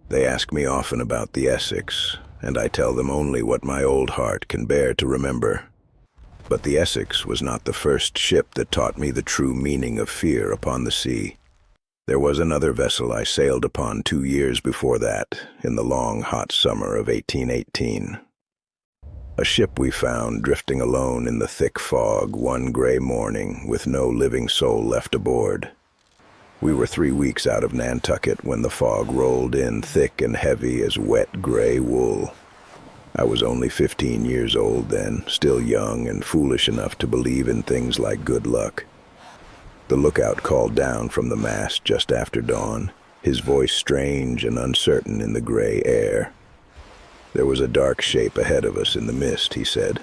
They ask me often about the Essex, and I tell them only what my old heart can bear to remember. But the Essex was not the first ship that taught me the true meaning of fear upon the sea. There was another vessel I sailed upon 2 years before that, in the long, hot summer of 1818. A ship we found drifting alone in the thick fog one gray morning with no living soul left aboard. We were 3 weeks out of Nantucket when the fog rolled in thick and heavy as wet gray wool. I was only 15 years old then, still young and foolish enough to believe in things like good luck. The lookout called down from the mast just after dawn, his voice strange and uncertain in the gray air. There was a dark shape ahead of us in the mist, he said.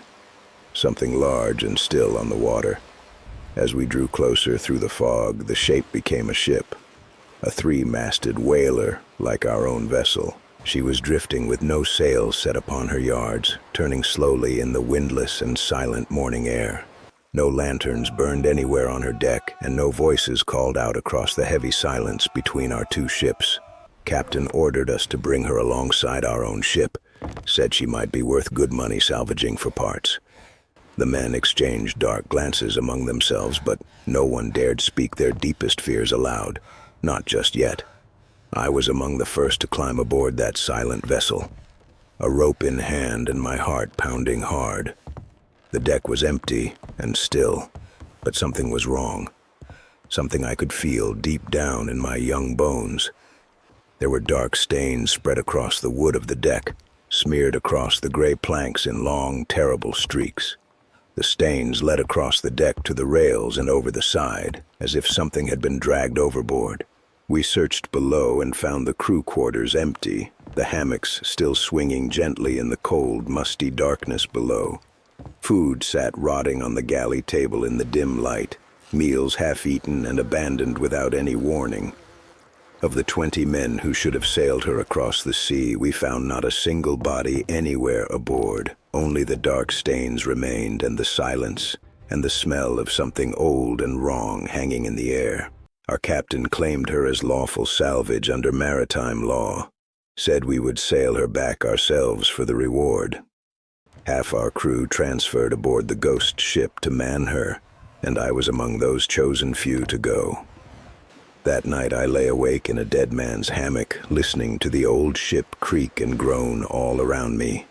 Something large and still on the water. As we drew closer through the fog, the shape became a ship. A three-masted whaler, like our own vessel. She was drifting with no sails set upon her yards, turning slowly in the windless and silent morning air. No lanterns burned anywhere on her deck, and no voices called out across the heavy silence between our two ships. Captain ordered us to bring her alongside our own ship, said she might be worth good money salvaging for parts. The men exchanged dark glances among themselves, but no one dared speak their deepest fears aloud. Not just yet. I was among the first to climb aboard that silent vessel, a rope in hand and my heart pounding hard. The deck was empty and still, but something was wrong. Something I could feel deep down in my young bones. There were dark stains spread across the wood of the deck, smeared across the gray planks in long, terrible streaks. The stains led across the deck to the rails and over the side, as if something had been dragged overboard. We searched below and found the crew quarters empty, the hammocks still swinging gently in the cold, musty darkness below. Food sat rotting on the galley table in the dim light, meals half-eaten and abandoned without any warning. Of the 20 men who should have sailed her across the sea, we found not a single body anywhere aboard. Only the dark stains remained, and the silence, and the smell of something old and wrong hanging in the air. Our captain claimed her as lawful salvage under maritime law, said we would sail her back ourselves for the reward. Half our crew transferred aboard the ghost ship to man her, and I was among those chosen few to go. That night I lay awake in a dead man's hammock, listening to the old ship creak and groan all around me.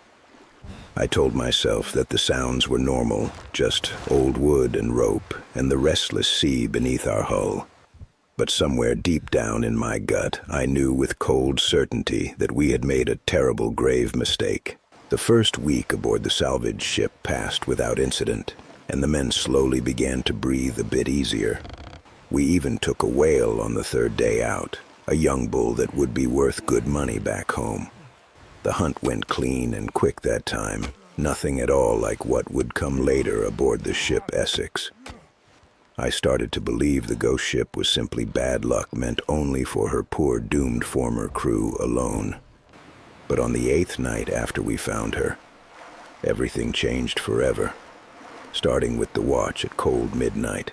I told myself that the sounds were normal, just old wood and rope and the restless sea beneath our hull. But somewhere deep down in my gut, I knew with cold certainty that we had made a terrible, grave mistake. The first week aboard the salvage ship passed without incident, and the men slowly began to breathe a bit easier. We even took a whale on the third day out, a young bull that would be worth good money back home. The hunt went clean and quick that time, nothing at all like what would come later aboard the ship Essex. I started to believe the ghost ship was simply bad luck meant only for her poor doomed former crew alone. But on the 8th night after we found her, everything changed forever, starting with the watch at cold midnight.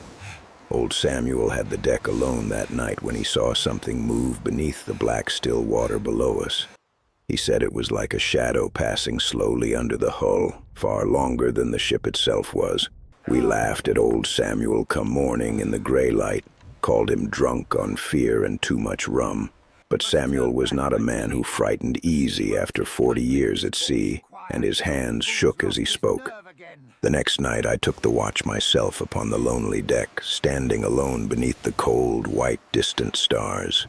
Old Samuel had the deck alone that night when he saw something move beneath the black still water below us. He said it was like a shadow passing slowly under the hull, far longer than the ship itself was. We laughed at old Samuel come morning in the gray light, called him drunk on fear and too much rum. But Samuel was not a man who frightened easy after 40 years at sea, and his hands shook as he spoke. The next night I took the watch myself upon the lonely deck, standing alone beneath the cold, white, distant stars.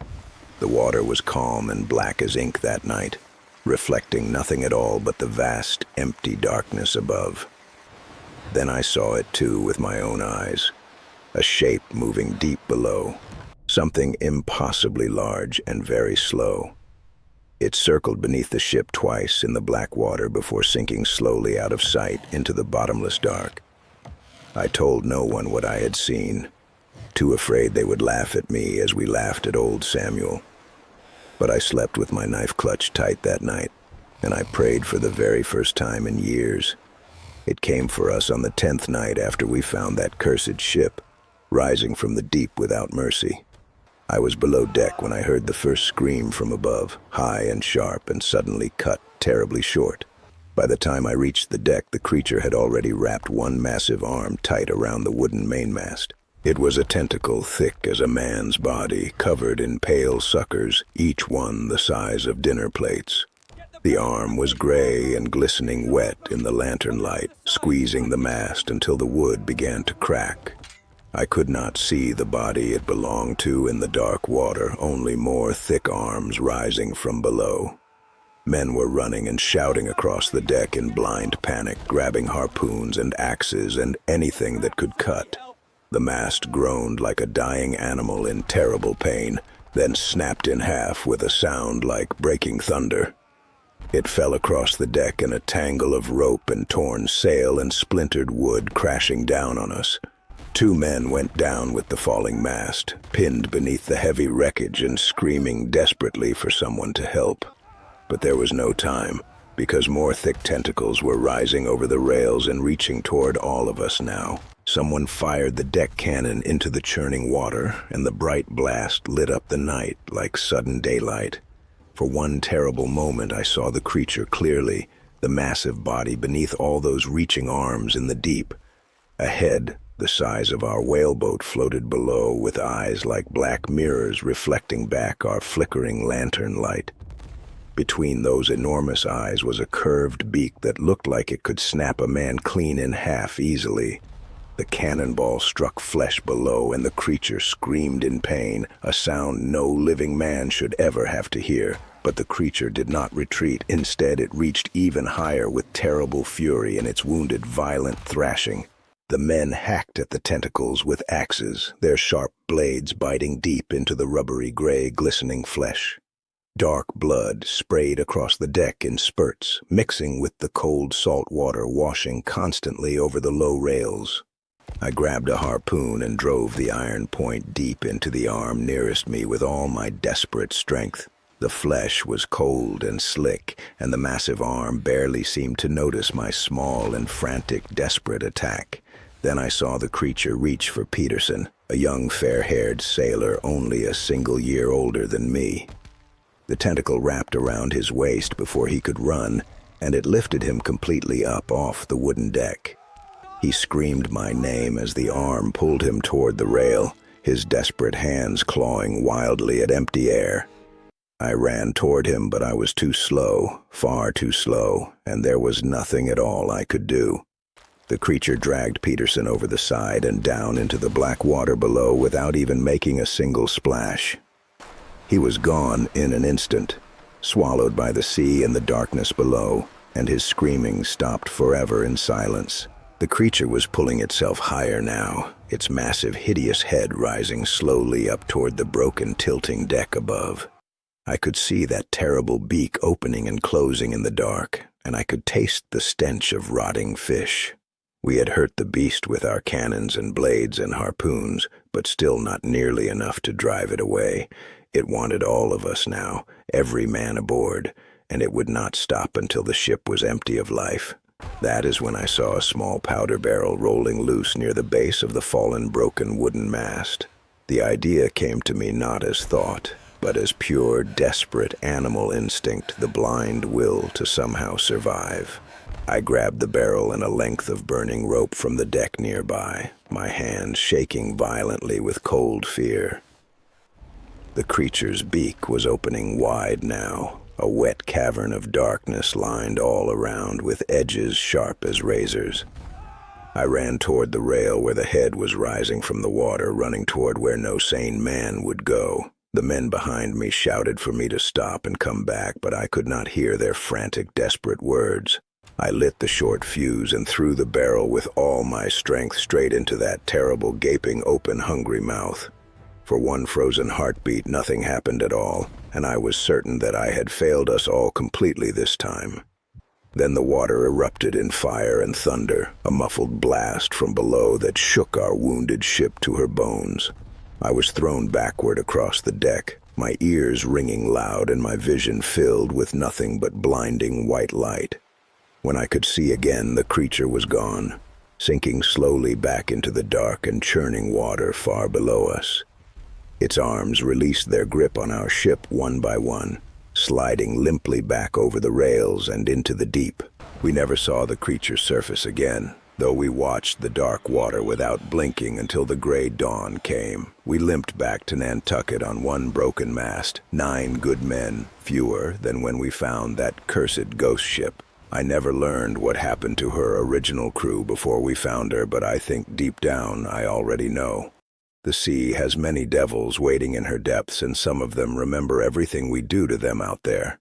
The water was calm and black as ink that night, reflecting nothing at all but the vast, empty darkness above. Then I saw it too with my own eyes, a shape moving deep below, something impossibly large and very slow. It circled beneath the ship twice in the black water before sinking slowly out of sight into the bottomless dark. I told no one what I had seen, too afraid they would laugh at me as we laughed at old Samuel. But I slept with my knife clutched tight that night, and I prayed for the very first time in years. It came for us on the 10th night after we found that cursed ship, rising from the deep without mercy. I was below deck when I heard the first scream from above, high and sharp and suddenly cut terribly short. By the time I reached the deck, the creature had already wrapped one massive arm tight around the wooden mainmast. It was a tentacle thick as a man's body, covered in pale suckers, each one the size of dinner plates. The arm was gray and glistening wet in the lantern light, squeezing the mast until the wood began to crack. I could not see the body it belonged to in the dark water, only more thick arms rising from below. Men were running and shouting across the deck in blind panic, grabbing harpoons and axes and anything that could cut. The mast groaned like a dying animal in terrible pain, then snapped in half with a sound like breaking thunder. It fell across the deck in a tangle of rope and torn sail and splintered wood crashing down on us. 2 men went down with the falling mast, pinned beneath the heavy wreckage and screaming desperately for someone to help. But there was no time, because more thick tentacles were rising over the rails and reaching toward all of us now. Someone fired the deck cannon into the churning water, and the bright blast lit up the night like sudden daylight. For one terrible moment I saw the creature clearly, the massive body beneath all those reaching arms in the deep. A head the size of our whaleboat floated below, with eyes like black mirrors reflecting back our flickering lantern light. Between those enormous eyes was a curved beak that looked like it could snap a man clean in half easily. The cannonball struck flesh below, and the creature screamed in pain, a sound no living man should ever have to hear. But the creature did not retreat. Instead, it reached even higher with terrible fury in its wounded, violent thrashing. The men hacked at the tentacles with axes, their sharp blades biting deep into the rubbery gray, glistening flesh. Dark blood sprayed across the deck in spurts, mixing with the cold salt water washing constantly over the low rails. I grabbed a harpoon and drove the iron point deep into the arm nearest me with all my desperate strength. The flesh was cold and slick, and the massive arm barely seemed to notice my small and frantic, desperate attack. Then I saw the creature reach for Peterson, a young fair-haired sailor only a single year older than me. The tentacle wrapped around his waist before he could run, and it lifted him completely up off the wooden deck. He screamed my name as the arm pulled him toward the rail, his desperate hands clawing wildly at empty air. I ran toward him, but I was too slow, far too slow, and there was nothing at all I could do. The creature dragged Peterson over the side and down into the black water below without even making a single splash. He was gone in an instant, swallowed by the sea and the darkness below, and his screaming stopped forever in silence. The creature was pulling itself higher now, its massive, hideous head rising slowly up toward the broken, tilting deck above. I could see that terrible beak opening and closing in the dark, and I could taste the stench of rotting fish. We had hurt the beast with our cannons and blades and harpoons, but still not nearly enough to drive it away. It wanted all of us now, every man aboard, and it would not stop until the ship was empty of life. That is when I saw a small powder barrel rolling loose near the base of the fallen, broken wooden mast. The idea came to me not as thought, but as pure, desperate animal instinct, the blind will to somehow survive. I grabbed the barrel and a length of burning rope from the deck nearby, my hands shaking violently with cold fear. The creature's beak was opening wide now, a wet cavern of darkness lined all around with edges sharp as razors. I ran toward the rail where the head was rising from the water, running toward where no sane man would go. The men behind me shouted for me to stop and come back, but I could not hear their frantic, desperate words. I lit the short fuse and threw the barrel with all my strength straight into that terrible, gaping, open, hungry mouth. For one frozen heartbeat, nothing happened at all, and I was certain that I had failed us all completely this time. Then the water erupted in fire and thunder, a muffled blast from below that shook our wounded ship to her bones. I was thrown backward across the deck, my ears ringing loud and my vision filled with nothing but blinding white light. When I could see again, the creature was gone, sinking slowly back into the dark and churning water far below us. Its arms released their grip on our ship one by one, sliding limply back over the rails and into the deep. We never saw the creature surface again, though we watched the dark water without blinking until the gray dawn came. We limped back to Nantucket on one broken mast, 9 good men, fewer than when we found that cursed ghost ship. I never learned what happened to her original crew before we found her, but I think deep down I already know. The sea has many devils waiting in her depths, and some of them remember everything we do to them out there.